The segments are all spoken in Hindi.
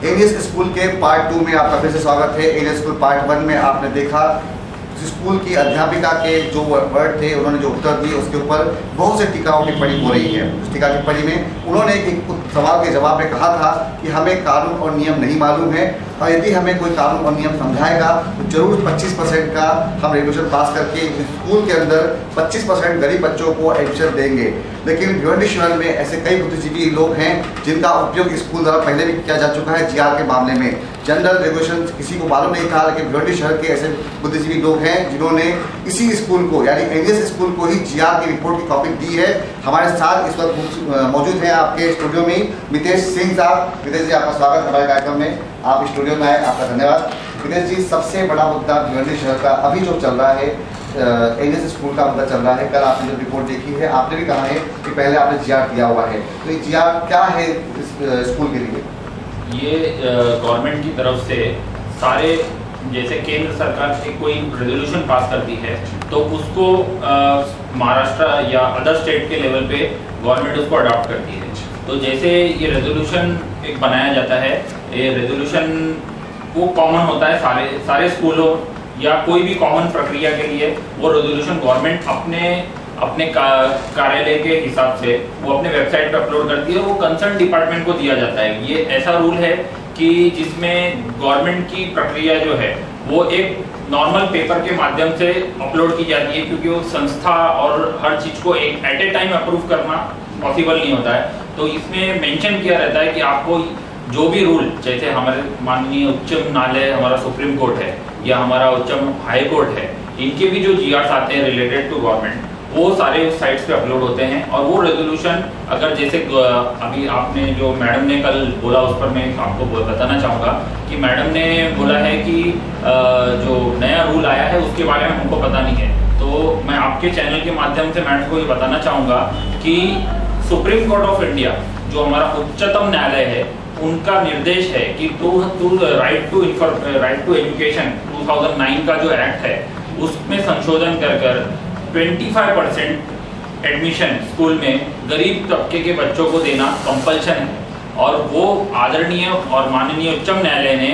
एलियस स्कूल के पार्ट 2 में आपका फिर से स्वागत है। एलियस स्कूल पार्ट 1 में आपने देखा स्कूल की अध्यापिका के जो वर्ड थे, उन्होंने जो उत्तर दिए उसके ऊपर बहुत से टीकाओं टिप्पणी हो रही है। उस टीका टिप्पणी में उन्होंने एक सवाल के जवाब में कहा था कि हमें कानून और नियम नहीं मालूम है और यदि हमें कोई कानून और नियम समझाएगा तो जरूर 25% का हम रेगुलेशन पास करके स्कूल के अंदर 25% गरीब बच्चों को एडमिशन देंगे। लेकिन भिवंडी शहर में ऐसे कई बुद्धिजीवी लोग हैं जिनका उपयोग स्कूल द्वारा पहले भी किया जा चुका है। जीआर के मामले में जनरल रेगुलेशन किसी को मालूम नहीं था, लेकिन भिवंडी शहर के ऐसे बुद्धिजीवी लोग हैं जिन्होंने इसी स्कूल को यानी एलियस स्कूल को ही जीआर की रिपोर्ट की कॉपी दी है। हमारे साथ इस वक्त मौजूद हैं आपके स्टूडियो में मितेश सिंह साहब। मितेश जी, आपका स्वागत हमारे कार्यक्रम में, आप स्टूडियो में आए, आपका धन्यवाद। मितेश जी, सबसे बड़ा मुद्दा भिवंडी शहर का अभी जो चल रहा है, एलियस स्कूल का मुद्दा चल रहा है। कल आपने जो रिपोर्ट देखी है, आपने भी कहा है कि पहले आपने जीआर दिया हुआ है, तो ये जीआर क्या है इस स्कूल के लिए? ये गवर्नमेंट की तरफ से सारे, जैसे केंद्र सरकार से कोई रेजोल्यूशन पास करती है तो उसको महाराष्ट्र या अदर स्टेट के लेवल पे गवर्नमेंट उसको अडॉप्ट करती है। तो जैसे ये रेजोल्यूशन एक बनाया जाता है, ये रेजोल्यूशन वो कॉमन होता है सारे स्कूलों या कोई भी कॉमन प्रक्रिया के लिए। वो रेजोल्यूशन गवर्नमेंट अपने कार्यालय के हिसाब से वो अपने वेबसाइट पर अपलोड करती है, वो कंसर्न डिपार्टमेंट को दिया जाता है। ये ऐसा रूल है कि जिसमें गवर्नमेंट की प्रक्रिया जो है वो एक नॉर्मल पेपर के माध्यम से अपलोड की जाती है, क्योंकि वो संस्था और हर चीज को एक एट ए टाइम अप्रूव करना पॉसिबल नहीं होता है। तो इसमें मेंशन किया रहता है कि आपको जो भी रूल, जैसे हमारे माननीय उच्च न्यायालय, हमारा सुप्रीम कोर्ट है या हमारा उच्चतम हाई कोर्ट है, इनके भी जो जीआर्स आते हैं रिलेटेड टू गवर्नमेंट, वो सारे उस साइट्स पे अपलोड होते हैं। और वो रेजोल्यूशन अगर जैसे अभी आपने जो मैडम ने कल बोला, उस पर मैं आपको बताना चाहूँगा कि मैडम ने बोला है कि जो नया रूल आया है उसके बारे में हमको पता नहीं है। तो मैं आपके चैनल के माध्यम से मैडम को ये बताना चाहूँगा कि सुप्रीम कोर्ट ऑफ इंडिया, जो हमारा उच्चतम न्यायालय है, उनका निर्देश है कि राइट टू एजुकेशन 2009 का जो एक्ट है उसमें संशोधन कर 25% एडमिशन स्कूल में गरीब तबके के बच्चों को देना कंपल्शन है। और वो आदरणीय और माननीय उच्चतम न्यायालय ने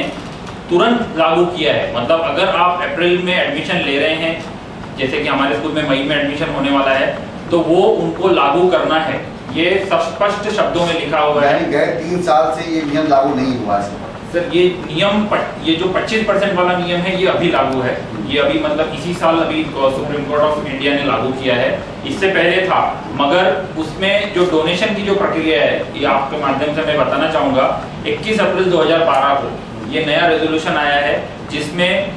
तुरंत लागू किया है। मतलब अगर आप अप्रैल में एडमिशन ले रहे हैं, जैसे कि हमारे स्कूल में मई में एडमिशन होने वाला है, तो वो उनको लागू करना है। ये स्पष्ट शब्दों में लिखा हुआ है। गए 3 साल से ये नियम लागू नहीं हुआ है सर। ये नियम, ये जो 25% वाला नियम है, ये अभी लागू है। ये अभी मतलब इसी साल अभी सुप्रीम कोर्ट ऑफ इंडिया ने लागू किया है। इससे पहले था, मगर उसमें जो डोनेशन की जो प्रक्रिया है, ये आपके माध्यम से मैं बताना चाहूँगा। 21 अप्रैल 2012 को ये नया रेजोल्यूशन आया है, जिसमें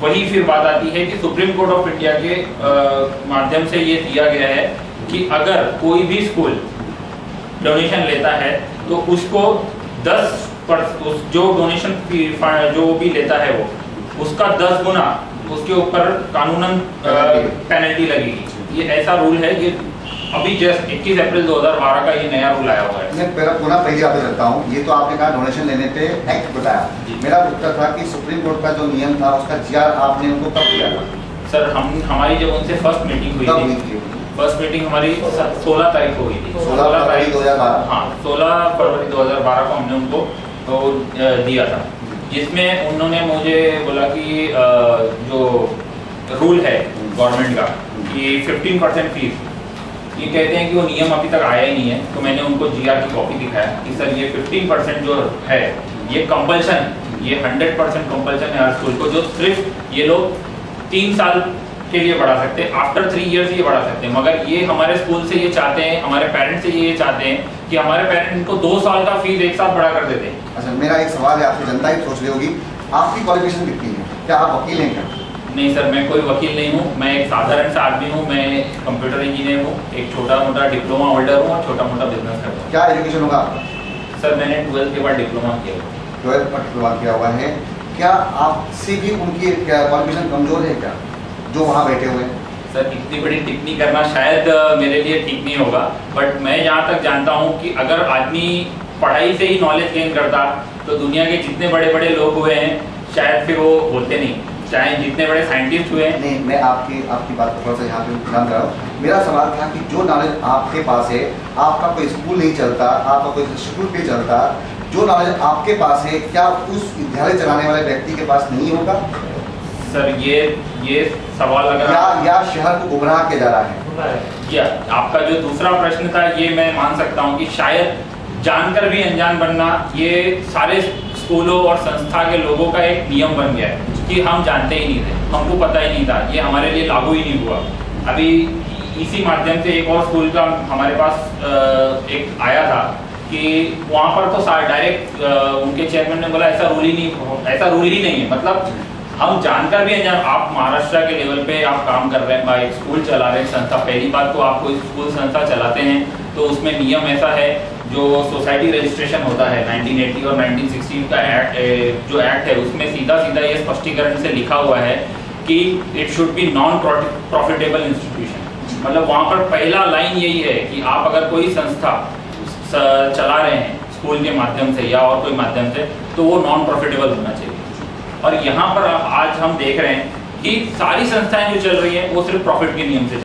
वही फिर बात आती है कि सुप्रीम कोर्ट ऑफ इंडिया के माध्यम से ये दिया गया है कि अगर कोई भी स्कूल डोनेशन लेता है तो उसको 10 जो डोनेशन जो भी लेता है वो उसका 10 गुना उसके ऊपर कानूनन पेनल्टी लगेगी। ये ऐसा रूल है। ये अभी जस्ट 21 अप्रैल 2012 का ये नया रूल आया हुआ है। मैं पुनः पहली बात करता हूँ। ये तो आपने कहा डोनेशन लेने पे एक्ट बताया, मेरा उत्तर था कि सुप्रीम कोर्ट का जो नियम था उसका जीआर आपने उनको कब दिया था? सर, हमारी जब उनसे फर्स्ट मीटिंग हुई थी, फर्स्ट मीटिंग हमारी 16 तारीख को हुई थी। 16 तारीख 2012। हाँ, 16 फरवरी 2012 को हमने उनको तो दिया था, जिसमें उन्होंने मुझे बोला कि जो रूल है गवर्नमेंट का कि 15% फीस, ये कहते हैं कि वो नियम अभी तक आया ही नहीं है। तो मैंने उनको जीआर की कॉपी दिखाया कि सर ये 15% जो है ये कंपल्सन, ये 100% कंपल्सन है हर स्कूल को, जो सिर्फ ये लोग 3 साल के लिए बढ़ा सकते हैं, आफ्टर 3 इयर्स ये बढ़ा सकते हैं। मगर ये हमारे स्कूल से ये चाहते हैं, हमारे पेरेंट्स से ये चाहते हैं कि हमारे पेरेंट्स इनको 2 साल का फीस एक साथ बढ़ा कर देते हैं। अच्छा, मेरा एक सवाल है आपसे, जनता ही सोच रही होगी, आपकी क्वालिफिकेशन कितनी है? क्या आप वकील हैं क्या? नहीं सर, मैं कोई वकील नहीं हूँ। मैं एक साधारण सा आदमी हूँ। मैं कंप्यूटर इंजीनियर हूँ, एक छोटा मोटा डिप्लोमा होल्डर हूँ और छोटा मोटा बिजनेस करता हूँ। क्या एजुकेशन होगा आपका? सर, मैंने 12th के बाद डिप्लोमा किया हुआ। 12th पर डिप्लोमा किया हुआ है। क्या आपसे भी उनकी क्वालिफिकेशन कमजोर है क्या, जो वहाँ बैठे हुए हैं? सर, इतनी बड़ी टिप्पणी करना शायद मेरे लिए ठीक नहीं होगा, बट मैं जहाँ तक जानता हूँ कि अगर आदमी पढ़ाई से ही नॉलेज गेन करता तो दुनिया के जितने बड़े बड़े लोग हुए हैं शायद फिर वो होते नहीं, चाहे जितने बड़े साइंटिस्ट हुए। नहीं, मैं आपकी बात को थोड़ा सा यहाँ पे ध्यान दे रहा हूँ। मेरा सवाल था कि जो नॉलेज आपके पास है, आपका कोई स्कूल नहीं चलता, आपका कोई इंस्टीट्यूट नहीं चलता, जो नॉलेज आपके पास है क्या उस विद्यालय चलाने वाले व्यक्ति के पास नहीं होगा? सर ये सवाल अगर या शहर को गुमराह किया जा रहा है? या आपका जो दूसरा प्रश्न था ये मैं मान सकता हूँ कि शायद जानकर भी अनजान बनना ये सारे स्कूलों और संस्था के लोगों का एक नियम बन गया है कि हम जानते ही नहीं थे, हमको पता ही नहीं था, ये हमारे लिए लागू ही नहीं हुआ। अभी इसी माध्यम से एक और स्कूल का हमारे पास एक आया था कि वहाँ पर तो डायरेक्ट उनके चेयरमैन ने बोला ऐसा रूल ही नहीं है। मतलब हम जानकर भी अनजान, आप महाराष्ट्र के लेवल पे आप काम कर रहे हैं, एक स्कूल चला रहे हैं, संस्था, पहली बात तो आप कोई स्कूल संस्था चलाते हैं तो उसमें नियम ऐसा है, जो सोसाइटी रजिस्ट्रेशन होता है 1980 और 1916 का जो एक्ट है उसमें सीधा ये स्पष्टीकरण से लिखा हुआ है कि it should be non profitable institution. मतलब वहाँ पर पहला लाइन यही है कि आप अगर कोई संस्था चला रहे हैं स्कूल के माध्यम से या और कोई माध्यम से तो वो नॉन प्रॉफिटेबल होना चाहिए। और यहाँ पर आज हम देख रहे हैं कि सारी संस्थाएं जो चल रही हैं वो सिर्फ प्रॉफिट के नियम से